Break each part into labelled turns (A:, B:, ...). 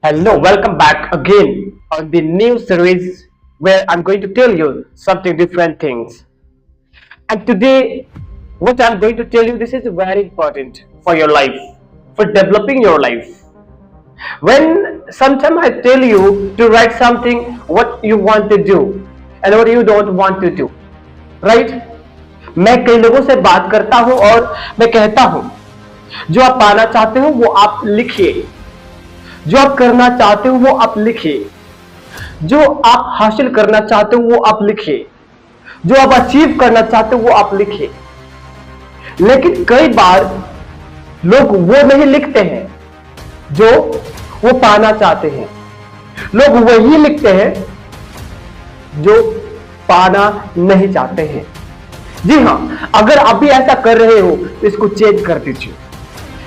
A: Hello, welcome back again on the new series where I'm going to tell you something different things. And today, what I'm going to tell you, this is very important for your life, for developing your life. When sometimes I tell you to write something what you want to do and what you don't want to do, right? मैं कई लोगों से बात करता हूं और मैं कहता हूं जो आप पाना चाहते हो वो आप लिखिए, जो आप करना चाहते हो वो आप लिखिए, जो आप हासिल करना चाहते हो वो आप लिखिए, जो आप अचीव करना चाहते हो वो आप लिखिए। लेकिन कई बार लोग वो नहीं लिखते हैं जो वो पाना चाहते हैं, लोग वही लिखते हैं जो पाना नहीं चाहते हैं। जी हां, अगर आप भी ऐसा कर रहे हो तो इसको चेंज कर दीजिए,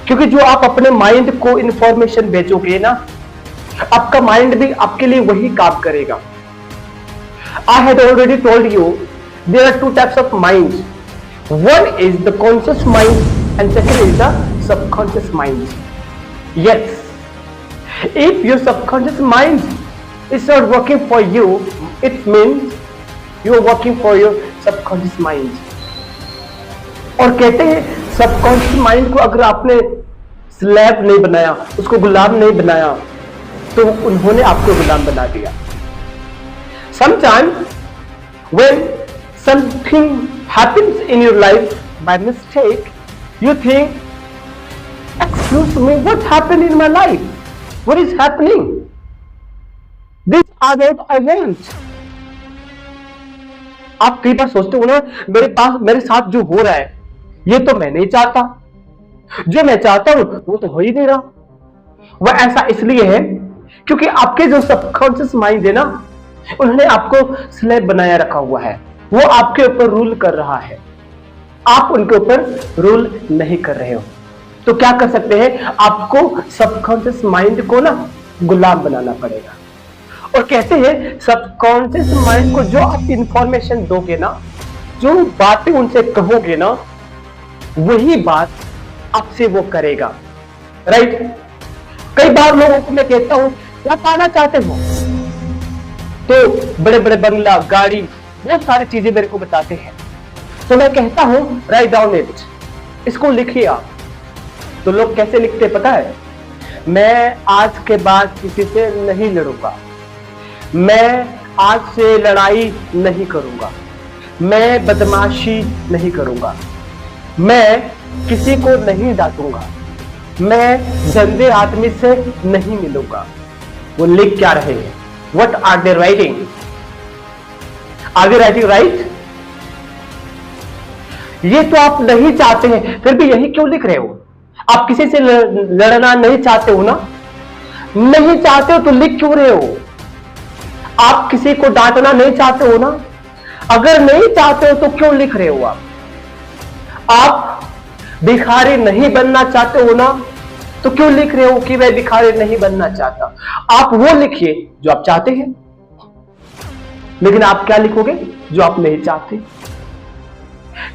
A: क्योंकि जो आप अपने माइंड को इंफॉर्मेशन भेजोगे ना, आपका माइंड भी आपके लिए वही काम करेगा। I had already told you there are two types of mind, one is the conscious mind and second is the subconscious mind. Yes, if your subconscious mind is not working for you, it means you are working for your subconscious mind. और कहते हैं subconscious mind को अगर आपने slave नहीं बनाया, उसको गुलाम नहीं बनाया, तो उन्होंने आपको गुलाम बना दिया। Sometimes when something happens in your life by mistake, you think, excuse me, what happened in my life? What is happening? This is what I want. आप कई बार सोचते हो ना, मेरे साथ जो हो रहा है ये तो मैं नहीं चाहता, जो मैं चाहता हूं वो तो हो ही नहीं रहा। वह ऐसा इसलिए है क्योंकि आपके जो सबकॉन्शियस माइंड है ना, उन्होंने आपको स्लेव बनाया रखा हुआ है, वो आपके ऊपर रूल कर रहा है, आप उनके ऊपर रूल नहीं कर रहे हो। तो क्या कर सकते हैं, आपको सबकॉन्शियस माइंड को ना गुलाम बनाना पड़ेगा। और कहते हैं सबकॉन्शियस माइंड को जो आप इंफॉर्मेशन दोगे ना, जो बातें उनसे कहोगे ना, वही बात आपसे वो करेगा, राइट? कई बार लोगों को मैं कहता हूं क्या पाना चाहते हो, तो बड़े बड़े बंगला, गाड़ी, बहुत सारी चीजें मेरे को बताते हैं। तो मैं कहता हूं राइट डाउन इट, इसको लिखिए आप। तो लोग कैसे लिखते पता है, मैं आज के बाद किसी से नहीं लड़ूंगा, मैं आज से लड़ाई नहीं करूंगा, मैं बदमाशी नहीं करूंगा, मैं किसी को नहीं डांटूंगा, मैं गंदे आदमी से नहीं मिलूंगा। वो लिख क्या रहे हैं? What are they writing? Are they writing right? ये तो आप नहीं चाहते हैं, फिर भी यही क्यों लिख रहे हो? आप किसी से लड़ना नहीं चाहते हो ना, नहीं चाहते हो तो लिख क्यों रहे हो? आप किसी को डांटना नहीं चाहते हो ना, अगर नहीं चाहते हो तो क्यों लिख रहे हो? आप भिखारी नहीं बनना चाहते हो ना, तो क्यों लिख रहे हो कि मैं भिखारी नहीं बनना चाहता? आप वो लिखिए जो आप चाहते हैं, लेकिन आप क्या लिखोगे जो आप नहीं चाहते?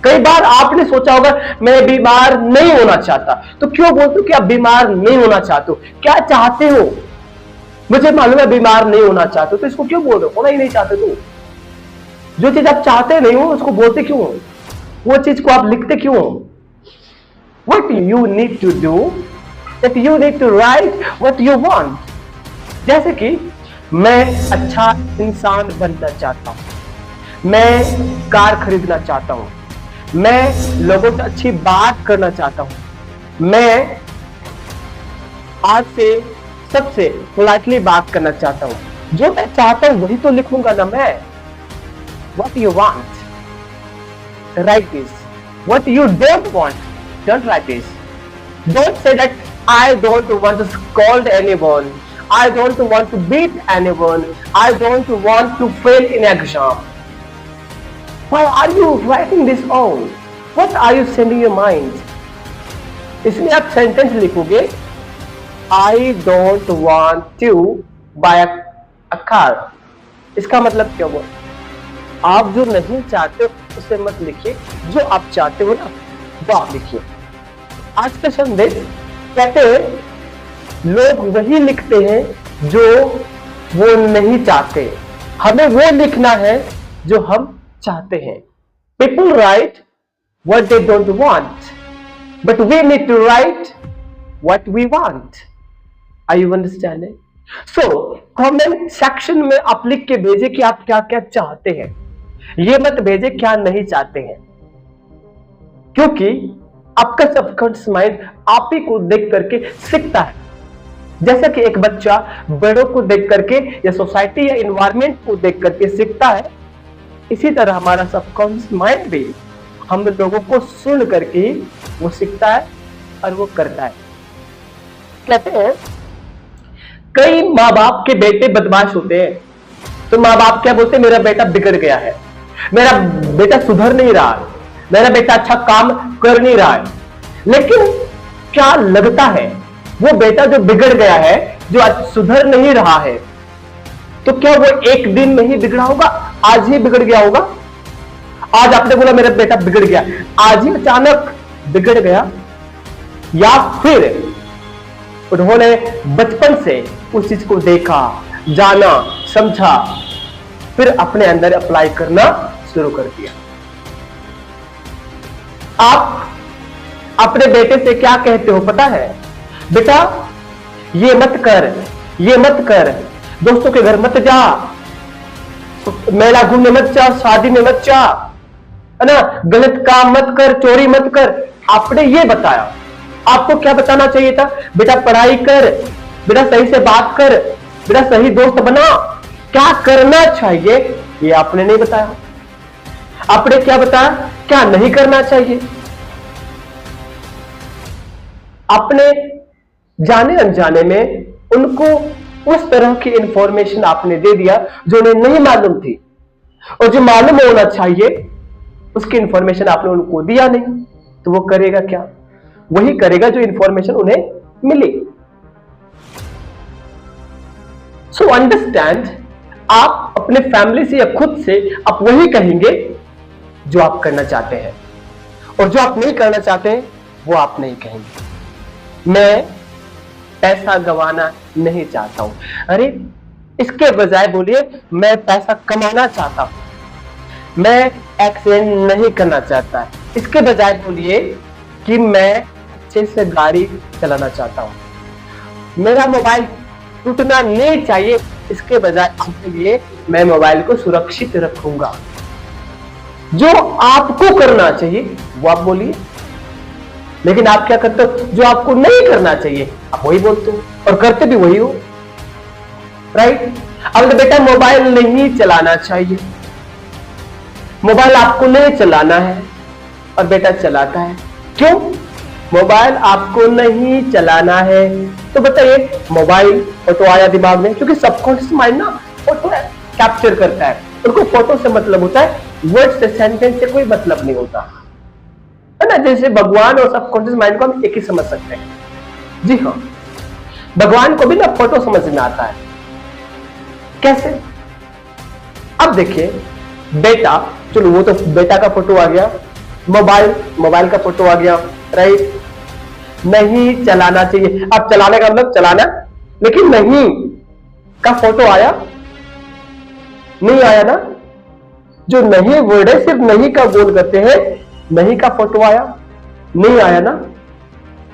A: कई बार आपने सोचा होगा मैं बीमार नहीं होना चाहता, तो क्यों बोलते हो कि आप बीमार नहीं होना चाहते हो? क्या चाहते हो? मुझे मालूम है बीमार नहीं होना चाहते हो, तो इसको क्यों बोल रहे हो? होना ही नहीं चाहते। तो जो चीज आप चाहते नहीं हो उसको बोलते क्यों हो? वो चीज को आप लिखते क्यों हो? What you need to do, that you need to write what you want. जैसे कि मैं अच्छा इंसान बनना चाहता हूं, मैं कार खरीदना चाहता हूं, मैं लोगों से अच्छी बात करना चाहता हूं, मैं आज से सबसे पोलाइटली बात करना चाहता हूं। जो मैं चाहता हूं वही तो लिखूंगा ना मैं। What you want, write this. What you don't want, don't write this. Don't say that I don't want to scold anyone, I don't want to beat anyone, I don't want to fail in exam. Why are you writing this all? What are you sending your mind? इसमें आप sentence लिखोगे, I don't want to buy a car. इसका मतलब क्या हुआ? आप जो नहीं चाहते हो उसे मत लिखिए, जो आप चाहते हो ना वो आप लिखिए। आज का संदेश कहते हैं लोग वही लिखते हैं जो वो नहीं चाहते, हमें वो लिखना है जो हम चाहते हैं। People write what they don't want, but we need to write what we want. Are you understanding? So, comment section में आप लिख के भेजे कि आप क्या क्या चाहते हैं। ये मत भेजे क्या नहीं चाहते हैं, क्योंकि आपका सबकॉन्शियस माइंड आप ही को देख करके सीखता है। जैसा कि एक बच्चा बड़ों को देख करके या सोसाइटी या इन्वायरमेंट को देख करके सीखता है, इसी तरह हमारा सबकॉन्शियस माइंड भी हम लोगों को सुन करके वो सीखता है और वो करता है। कहते हैं कई माँ बाप के बेटे बदमाश होते हैं, तो माँ बाप क्या बोलते हैं, मेरा बेटा बिगड़ गया है, मेरा बेटा सुधर नहीं रहा है, मेरा बेटा अच्छा काम कर नहीं रहा है। लेकिन क्या लगता है वो बेटा जो बिगड़ गया है, जो आज सुधर नहीं रहा है, तो क्या वो एक दिन में ही बिगड़ा होगा, आज ही बिगड़ गया होगा? आज आपने बोला मेरा बेटा बिगड़ गया, आज ही अचानक बिगड़ गया, या फिर उन्होंने बचपन से उस चीज को देखा, जाना, समझा, फिर अपने अंदर अप्लाई करना शुरू कर दिया। आप अपने बेटे से क्या कहते हो पता है? बेटा ये मत कर, ये मत कर, दोस्तों के घर मत जा, मेला घूमने मत जा, शादी में मत जा, है ना, गलत काम मत कर, चोरी मत कर। आपने ये बताया, आपको क्या बताना चाहिए था? बेटा पढ़ाई कर, बेटा सही से बात कर, बेटा सही दोस्त बना। क्या करना चाहिए ये आपने नहीं बताया। आपने क्या बताया क्या नहीं करना चाहिए? आपने जाने अनजाने में उनको उस तरह की इंफॉर्मेशन आपने दे दिया जो उन्हें नहीं मालूम थी, और जो मालूम होना चाहिए उसकी इंफॉर्मेशन आपने उनको दिया नहीं, तो वो करेगा क्या? वही करेगा जो इंफॉर्मेशन उन्हें मिली। सो अंडरस्टैंड, आप अपने फैमिली से या खुद से आप वही कहेंगे जो आप करना चाहते हैं, और जो आप नहीं करना चाहते हैं वो आप नहीं कहेंगे। मैं पैसा गंवाना नहीं चाहता हूं, अरे इसके बजाय बोलिए मैं पैसा कमाना चाहता हूं, मैं एक्सीडेंट नहीं करना चाहता। इसके बजाय बोलिए कि मैं अच्छे से गाड़ी चलाना चाहता हूं, मेरा मोबाइल टूटना नहीं चाहिए। इसके बजाय आप बोलिए मैं मोबाइल को सुरक्षित रखूंगा। जो आपको करना चाहिए वो आप बोलिए, लेकिन आप क्या करते हो? जो आपको नहीं करना चाहिए आप वही बोलते हो और करते भी वही हो, राइट? अब बेटा मोबाइल नहीं चलाना चाहिए, मोबाइल आपको नहीं चलाना है, और बेटा चलाता है। क्यों मोबाइल आपको नहीं चलाना है? तो बताइए, मोबाइल फोटो आया दिमाग में, क्योंकि सबकॉन्शियस माइंड ना फोटो कैप्चर करता है, उनको फोटो से मतलब होता है, वर्ड से, सेंटेंस से कोई मतलब नहीं होता है ना। जैसे भगवान और सबकॉन्शियस माइंड को हम एक ही समझ सकते हैं। जी हाँ, भगवान को भी ना फोटो समझ में आता है। कैसे? अब देखिए बेटा, चलो वो तो बेटा का फोटो आ गया, मोबाइल का फोटो आ गया, राइट? नहीं चलाना चाहिए, अब चलाने का मतलब चलाना, लेकिन नहीं का फोटो आया? नहीं आया ना। जो नहीं वर्ड है सिर्फ नहीं का बोल करते हैं, नहीं का फोटो आया? नहीं आया ना।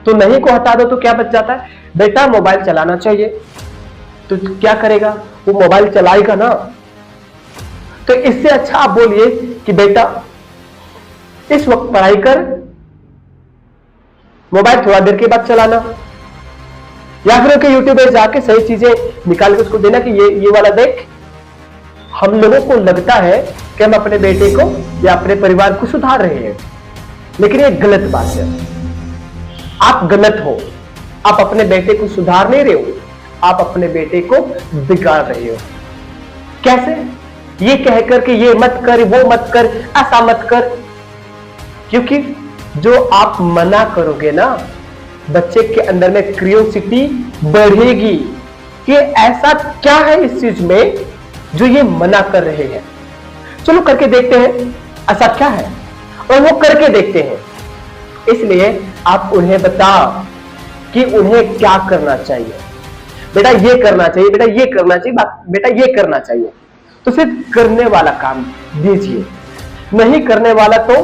A: तो नहीं को हटा दो तो क्या बच जाता है? बेटा मोबाइल चलाना चाहिए, तो क्या करेगा? वो मोबाइल चलाएगा ना। तो इससे अच्छा आप बोलिए कि बेटा इस वक्त पढ़ाई कर, मोबाइल थोड़ा देर के बाद चलाना, या फिर उनके यूट्यूब पे जाके सही चीजें निकाल के उसको देना कि ये वाला देख। हम लोगों को लगता है कि हम अपने बेटे को या अपने परिवार को सुधार रहे हैं, लेकिन ये गलत बात है। आप गलत हो, आप अपने बेटे को सुधार नहीं रहे हो, आप अपने बेटे को बिगाड़ रहे हो। कैसे? ये कहकर के ये मत कर, वो मत कर, ऐसा मत कर। क्योंकि जो आप मना करोगे ना, बच्चे के अंदर में क्यूरियोसिटी बढ़ेगी कि ऐसा क्या है इस चीज में जो ये मना कर रहे हैं। चलो करके देखते हैं ऐसा क्या है, और वो करके देखते हैं। इसलिए आप उन्हें बताओ कि उन्हें क्या करना चाहिए। बेटा ये करना चाहिए, बेटा ये करना चाहिए, बेटा ये करना चाहिए, तो सिर्फ करने वाला काम दीजिए, नहीं करने वाला तो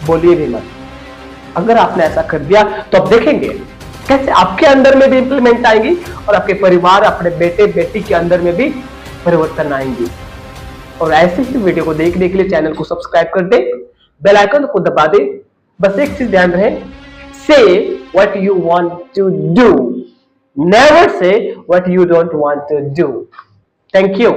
A: बोलिए भी मत। अगर आपने ऐसा कर दिया तो आप देखेंगे कैसे आपके अंदर में भी इंप्लीमेंट आएगी और आपके परिवार, अपने बेटे बेटी के अंदर में भी परिवर्तन आएंगे। और ऐसे ही वीडियो को देखने के लिए चैनल को सब्सक्राइब कर दे, बेल आइकन को दबा दे। बस एक चीज ध्यान रहे, say what you want to do, never say what you don't want to do. Thank you.